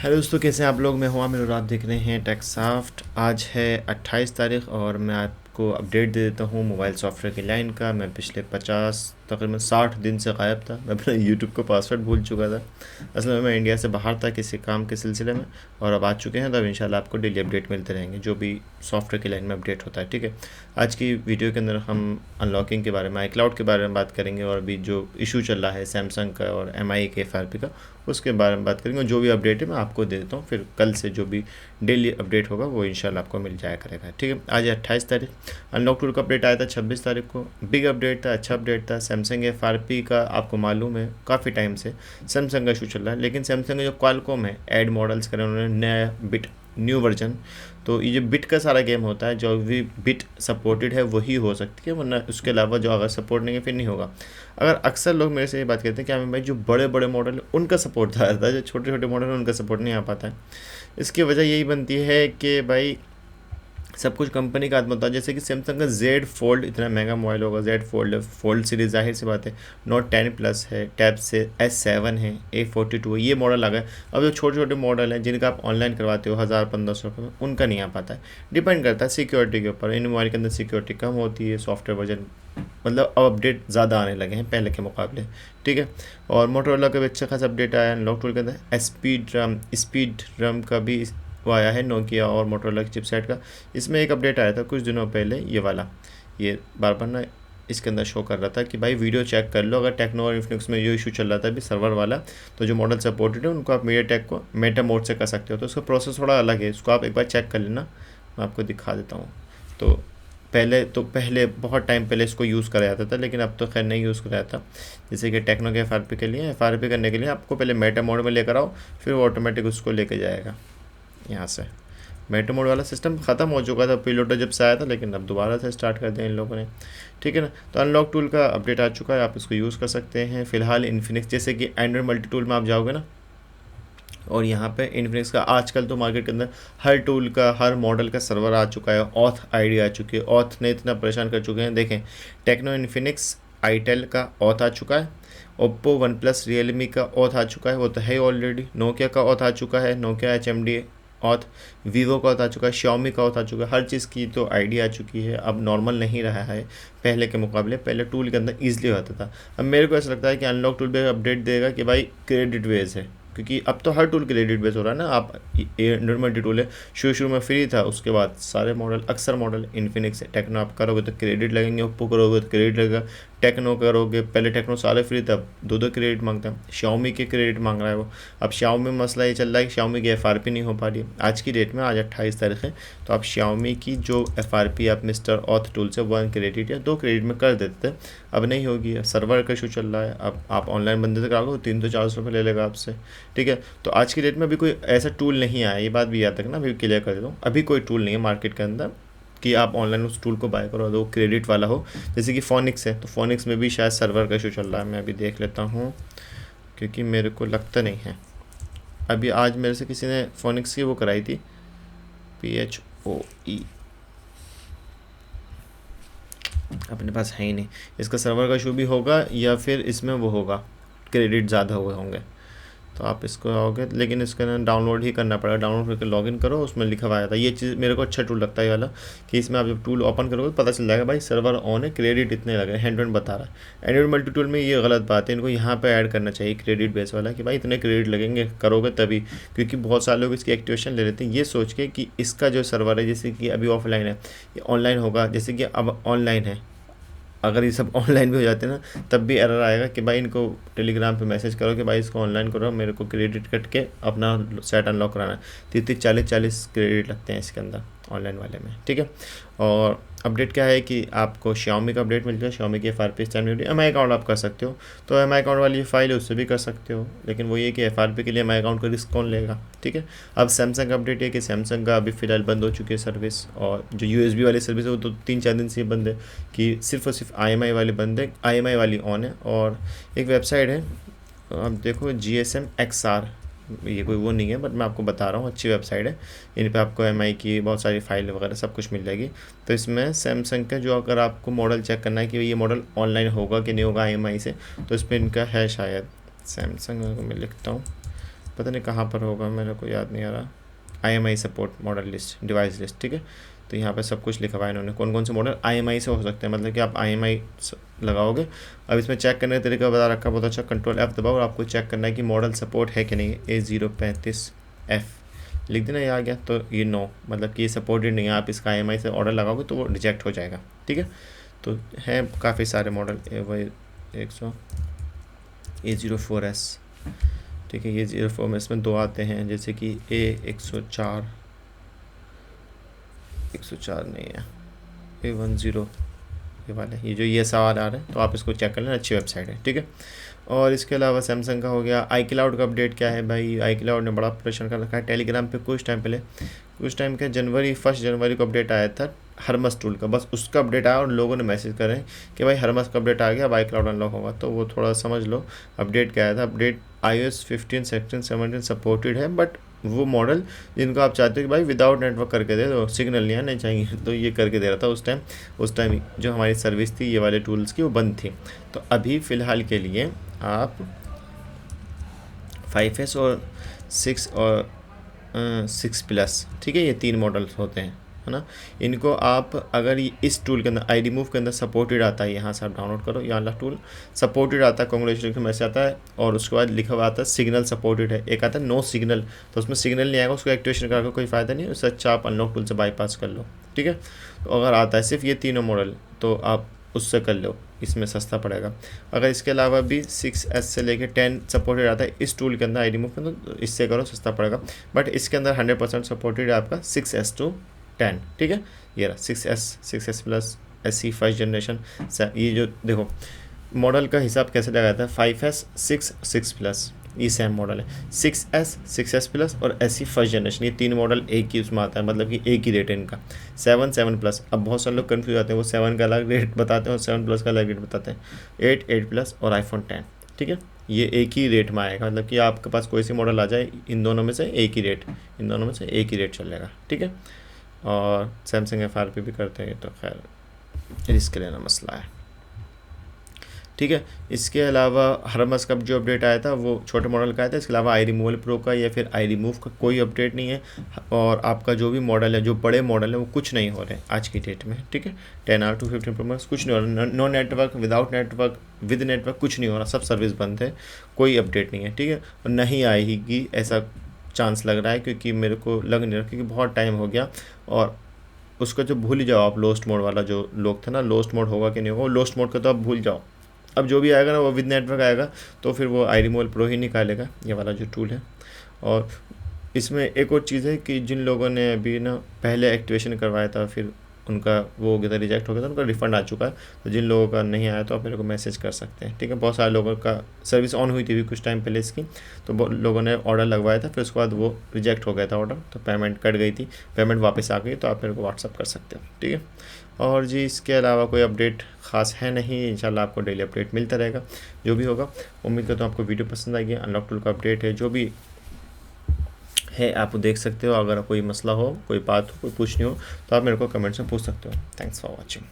Hello दोस्तों, कैसे हैं आप लोग। मैं हूं आमिर और आप देख रहे हैं टेकसॉफ्ट। आज है 28 तारीख और मैं आपको अपडेट दे देता हूं मोबाइल सॉफ्टवेयर की लाइन का। मैं पिछले 50 तकरीबन 60 दिन से गायब था। मैं अपना यूट्यूब का पासवर्ड भूल चुका था। असल में मैं इंडिया से बाहर था किसी काम के सिलसिले में, और अब आ चुके हैं। तो अब इंशाल्लाह आपको डेली अपडेट मिलते रहेंगे जो भी सॉफ्टवेयर की लाइन में अपडेट होता है। ठीक है, आज की वीडियो के अंदर हम अनलॉकिंग के बारे में, आई क्लाउड के बारे में बात करेंगे, और अभी जो इशू चल रहा है सैमसंग का और MI के FRP का, उसके बारे में बात करेंगे। और जो भी अपडेट है मैं आपको दे देता हूँ। फिर कल से जो भी डेली अपडेट होगा वो इंशाल्लाह आपको मिल जाया करेगा। ठीक है, आज 28 तारीख। अनलॉक टूल का अपडेट आया था 26 तारीख को। बिग अपडेट था, अच्छा अपडेट था। सैमसंग FRP का आपको मालूम है काफ़ी टाइम से सैमसंग का इशू चल रहा है, लेकिन सैमसंग का जो क्वालकॉम है ऐड मॉडल्स करें उन्होंने, नया बिट न्यू वर्जन। तो ये जो बिट का सारा गेम होता है, जो भी बिट सपोर्टेड है वही हो सकती है, वरना उसके अलावा जो अगर सपोर्ट नहीं है फिर नहीं होगा। अगर अक्सर लोग मेरे से ये बात करते हैं कि हमें भाई जो बड़े बड़े मॉडल है उनका सपोर्ट आ जाता है, जो छोटे छोटे मॉडल है उनका सपोर्ट नहीं आ पाता है। इसकी वजह यही बनती है कि भाई सब कुछ कंपनी का हाथ में होता है। जैसे कि सैमसंग का Z फोल्ड इतना महंगा मोबाइल होगा, Z फोल्ड है, फोल्ड सीरीज जाहिर सी बात है। नोट 10 प्लस है, टैब से S7 है, A42 है, ये मॉडल आ गए। अब जो छोटे छोटे मॉडल हैं जिनका आप ऑनलाइन करवाते हो 1000-1500 रुपये में, उनका नहीं आ पाता है। डिपेंड करता है सिक्योरिटी के ऊपर। इन मोबाइल के अंदर सिक्योरिटी कम होती है, सॉफ्टवेयर वर्जन मतलब अब अपडेट ज़्यादा आने लगे हैं पहले के मुकाबले। ठीक है, और मोटोरोला का भी अच्छा खासा अपडेट आया है अनलॉक टूल के अंदर। स्पीड रम का भी वो आया है, नोकिया और मोटोरोला की चिपसेट का। इसमें एक अपडेट आया था कुछ दिनों पहले, ये वाला, ये बार बार ना इसके अंदर शो कर रहा था कि भाई वीडियो चेक कर लो। अगर टेक्नो और इन्फिनिक्स में जो इशू चल रहा था अभी सर्वर वाला, तो जो मॉडल सपोर्टेड है उनको आप मीडिया टेक को मेटा मोड से कर सकते हो। तो उसका प्रोसेस थोड़ा अलग है, इसको आप एक बार चेक कर लेना। मैं आपको दिखा देता हूँ। पहले बहुत टाइम पहले इसको यूज़ करा जाता था, लेकिन अब तो खैर नहीं यूज़ करा जाता। जैसे कि टेक्नो के FRP के लिए, FRP करने के लिए आपको पहले मेटा मोड में लेकर आओ, फिर वो ऑटोमेटिक उसको लेके जाएगा। यहाँ से मेटा मोड वाला सिस्टम ख़त्म हो चुका था पिलोटो जब से आया था, लेकिन अब दोबारा से स्टार्ट कर दिया इन लोगों ने। ठीक है ना, तो अनलॉक टूल का अपडेट आ चुका है, आप इसको यूज़ कर सकते हैं। फ़िलहाल इन्फिनिक्स, जैसे कि एंड्रॉइड मल्टी टूल में आप जाओगे ना, और यहाँ पे इन्फिनिक्स का आजकल तो मार्केट के अंदर हर टूल का, हर मॉडल का सर्वर आ चुका है। ऑथ आईडी आ चुकी है। ऑथ ने इतना परेशान कर चुके हैं। देखें, टेक्नो इन्फिनिक्स आईटेल का ऑथ आ चुका है। ओप्पो, वन प्लस, रियलमी का ऑथ आ चुका है, वो तो है ऑलरेडी। नोकिया का ऑथ आ चुका है, नोकिया HMD ऑथ। वीवो का ऑथ आ चुका है, Xiaomi का ऑथ आ चुका है। हर चीज़ की तो आईडी आ चुकी है। अब नॉर्मल नहीं रहा है पहले के मुकाबले। पहले टूल के अंदर ईजिली होता था। अब मेरे को ऐसा लगता है कि अनलॉक टूल पे अपडेट देगा कि भाई क्रेडिट बेस है, क्योंकि अब तो हर टूल क्रेडिट बेस हो रहा है ना। आप एंड्रॉइड मल्टी टूल है, शुरू में फ्री था, उसके बाद सारे मॉडल, अक्सर मॉडल इन्फिनिक्स टेक्नो आप करोगे तो क्रेडिट लगेंगे, ओप्पो करोगे तो क्रेडिट लगेगा, टेक्नो करोगे, पहले टेक्नो सारे फ्री था, दो क्रेडिट मांगता है। Xiaomi के क्रेडिट मांग रहा है वो। अब Xiaomi में मसला ये चल रहा है कि Xiaomi की FRP नहीं हो पा रही है आज की डेट में। आज 28 तारीख है, तो आप Xiaomi की जो FRP आप मिस्टर ऑथ टूल से 1 क्रेडिट या 2 क्रेडिट में कर देते थे, अब नहीं होगी। सर्वर का इशू चल रहा है। अब आप ऑनलाइन बंदे से कराओगे 300-400 रुपये ले लेगा आपसे। ठीक है, तो आज की डेट में अभी कोई ऐसा टूल नहीं आया, ये बात भी याद रखना, अभी क्लियर कर देता हूँ। अभी कोई टूल नहीं है मार्केट के अंदर कि आप ऑनलाइन उस टूल को बाय करो तो क्रेडिट वाला हो। जैसे कि फोनिक्स है, तो फोनिक्स में भी शायद सर्वर का इशू चल रहा है। मैं अभी देख लेता हूँ, क्योंकि मेरे को लगता नहीं है। अभी आज मेरे से किसी ने फोनिक्स की वो कराई थी, PHOE, अपने पास है ही नहीं। इसका सर्वर का इशू भी होगा, या फिर इसमें वो होगा, क्रेडिट ज़्यादा हुए होंगे। तो आप इसको आओगे, लेकिन इसका ना डाउनलोड ही करना पड़ेगा। डाउनलोड करके लॉगिन करो, उसमें लिखा हुआ था। ये चीज़ मेरे को अच्छा टूल लगता है ये वाला, कि इसमें आप जब टूल ओपन करोगे तो पता चल जाएगा भाई सर्वर ऑन है, क्रेडिट इतने लगे, हैंड बता रहा है। एंड्रॉइड मल्टी टूल में ये गलत बात है, इनको यहाँ पे ऐड करना चाहिए क्रेडिट बेस वाला, कि भाई इतने क्रेडिट लगेंगे, करोगे तभी। क्योंकि बहुत सारे लोग इसकी एक्टिवेशन ले लेते हैं ये सोच के कि इसका जो सर्वर है, जैसे कि अभी ऑफलाइन है, ये ऑनलाइन होगा। जैसे कि अब ऑनलाइन है, अगर ये सब ऑनलाइन भी हो जाते ना, तब भी एरर आएगा कि भाई इनको टेलीग्राम पे मैसेज करो कि भाई इसको ऑनलाइन करो, मेरे को क्रेडिट कट के अपना सेट अनलॉक कराना है। 30-40 क्रेडिट लगते हैं इसके अंदर ऑनलाइन वाले में। ठीक है, और अपडेट क्या है कि आपको Xiaomi का अपडेट मिल जाएगा। Xiaomi की FRP स्टैंड मिल रही है। MI अकाउंट आप कर सकते हो, तो MI अकाउंट वाली फाइल है उससे भी कर सकते हो, लेकिन वो ये कि FRP के लिए MI अकाउंट का रिस्क कौन लेगा। ठीक है, अब सैमसंग का अपडेट है कि सैमसंग का अभी फ़िलहाल बंद हो चुकी है सर्विस, और जो USB वाली सर्विस है वो तो 3-4 दिन से बंद है, कि सिर्फ और सिर्फ IMI वाली बंद है, IMI वाली ऑन है। और एक वेबसाइट है, आप देखो GSM XR, ये कोई वो नहीं है, बट मैं आपको बता रहा हूँ, अच्छी वेबसाइट है। इन पे आपको MI की बहुत सारी फाइल वगैरह सब कुछ मिल जाएगी। तो इसमें सैमसंग का जो, अगर आपको मॉडल चेक करना है कि ये मॉडल ऑनलाइन होगा कि नहीं होगा IMI से, तो इस पर इनका है शायद, सैमसंग मैं लिखता हूँ, पता नहीं कहाँ पर होगा, मेरे को याद नहीं आ रहा। IMI support model list, device list, ठीक है। तो यहाँ पे सब कुछ लिखा हुआ है इन्होंने, कौन कौन से मॉडल IMI से हो सकते हैं, मतलब कि आप IMI लगाओगे। अब इसमें चेक करने का तरीका बता रखा बहुत अच्छा, Ctrl+F दबाओ और आपको चेक करना है कि मॉडल सपोर्ट है कि नहीं। A035F लिख देना, ये आ गया तो ये नो, मतलब कि ये सपोर्टेड नहीं है। आप इसका IMI से ऑर्डर लगाओगे तो वो रिजेक्ट हो जाएगा, ठीक है। तो हैं काफ़ी सारे मॉडल, A04S, ठीक है। ये 04 में इसमें 2 आते हैं, जैसे कि A104 नहीं है, A10 ये वाले, ये जो ये सवाल आ रहे हैं तो आप इसको चेक कर लेना, अच्छी वेबसाइट है, ठीक है। और इसके अलावा सैमसंग का हो गया। iCloud का अपडेट क्या है भाई, iCloud ने बड़ा ऑपरेशन कर रखा है। टेलीग्राम पे कुछ टाइम के 1 जनवरी को अपडेट आया था हरमस टूल का, बस उसका अपडेट आया और लोगों ने मैसेज करे कि भाई हरमस का अपडेट आ गया, अब iCloud अनलॉक होगा। तो वो थोड़ा समझ लो अपडेट क्या आया था। अपडेट iOS 15, 16, 17 सपोर्टेड है, बट वो मॉडल जिनको आप चाहते हो कि भाई विदाउट नेटवर्क करके दे दो, सिग्नल नहीं आने चाहिए, तो ये करके दे रहा था उस टाइम जो हमारी सर्विस थी ये वाले टूल्स की, वो बंद थी। तो अभी फ़िलहाल के लिए आप 5S और 6 प्लस, ठीक है, ये 3 मॉडल्स होते हैं, है ना। इनको आप अगर इस टूल के अंदर iRemove के अंदर सपोर्टेड आता है, यहाँ से आप डाउनलोड करो, ये वाला टूल सपोर्टेड आता है, कॉन्ग्रेचुलेशन मैसेज आता है। और उसके बाद लिखा हुआ आता है सिग्नल सपोर्टेड है, एक आता है नो सिग्नल, तो उसमें सिग्नल नहीं आएगा, उसको एक्टिवेशन करके कोई फ़ायदा नहीं है, उससे अच्छा आप अनलॉक टूल से बाईपास कर लो, ठीक है। तो अगर आता है सिर्फ ये तीनों मॉडल तो आप उससे कर लो, इसमें सस्ता पड़ेगा। अगर इसके अलावा भी 6S से लेके 10 सपोर्टेड आता है इस टूल के अंदर iRemove के अंदर, तो इससे करो, सस्ता पड़ेगा। बट इसके अंदर 100% सपोर्टेड है आपका 6S to 10, ठीक है। ये रहा 6S plus, SE first generation. ये जो देखो मॉडल का हिसाब कैसे लगाता है, 5S 6 प्लस, ये सेम मॉडल है। 6S प्लस और SE फर्स्ट जनरेशन, ये 3 मॉडल एक ही उसमें आता है, मतलब कि एक ही रेट है इनका। 7 प्लस, अब बहुत सारे लोग कन्फ्यूज आते हैं, वो 7 का अलग रेट बताते हैं और 7 प्लस का अलग रेट बताते हैं। 8 प्लस और iPhone 10, ठीक है, ये एक ही रेट में आएगा, मतलब कि आपके पास कोई सी मॉडल आ जाए, इन दोनों में से एक ही रेट चलेगा, ठीक है। और सैमसंग FRP भी करते हैं, तो खैर रिस्क लेना मसला है, ठीक है। इसके अलावा हरमस का जो अपडेट आया था वो छोटे मॉडल का आया था। इसके अलावा iRemove प्रो का या फिर iRemove का कोई अपडेट नहीं है। और आपका जो भी मॉडल है, जो बड़े मॉडल है, वो कुछ नहीं हो रहे आज की डेट में, ठीक है। 10R to 15 Pro Max कुछ नहीं हो रहा, no network, without network, with network, कुछ नहीं हो रहा, सब सर्विस बंद है, कोई अपडेट नहीं है, ठीक है। और नहीं आएगी ऐसा चांस लग रहा है, क्योंकि मेरे को लग नहीं रहा, क्योंकि बहुत टाइम हो गया। और उसका जो भूल ही जाओ आप, लोस्ट मोड वाला जो लोग थे ना, लोस्ट मोड होगा कि नहीं होगा, लोस्ट मोड का तो आप भूल जाओ। अब जो भी आएगा ना वो विद नेटवर्क आएगा, तो फिर वो iRemove प्रो ही निकालेगा, ये वाला जो टूल है। और इसमें एक और चीज़ है कि जिन लोगों ने अभी ना पहले एक्टिवेशन करवाया था, फिर उनका वो हो गया था, रिजेक्ट हो गया था, उनका रिफ़ंड आ चुका है। तो जिन लोगों का नहीं आया तो आप मेरे को मैसेज कर सकते हैं, ठीक है। बहुत सारे लोगों का सर्विस ऑन हुई थी अभी कुछ टाइम पहले इसकी, तो लोगों ने ऑर्डर लगवाया था, फिर उसके बाद वो रिजेक्ट हो गया था ऑर्डर, तो पेमेंट कट गई थी, पेमेंट वापस आ गई, तो आप मेरे को व्हाट्सअप कर सकते हो, ठीक है। और जी इसके अलावा कोई अपडेट ख़ास है नहीं, इंशाल्लाह आपको डेली अपडेट मिलता रहेगा जो भी होगा। उम्मीद करता हूँ आपको वीडियो पसंद आएगी। अनलॉक टूल का अपडेट है, जो भी है आप देख सकते हो। अगर कोई मसला हो, कोई बात हो, कोई पूछनी हो, तो आप मेरे को कमेंट्स में पूछ सकते हो। Thanks for watching.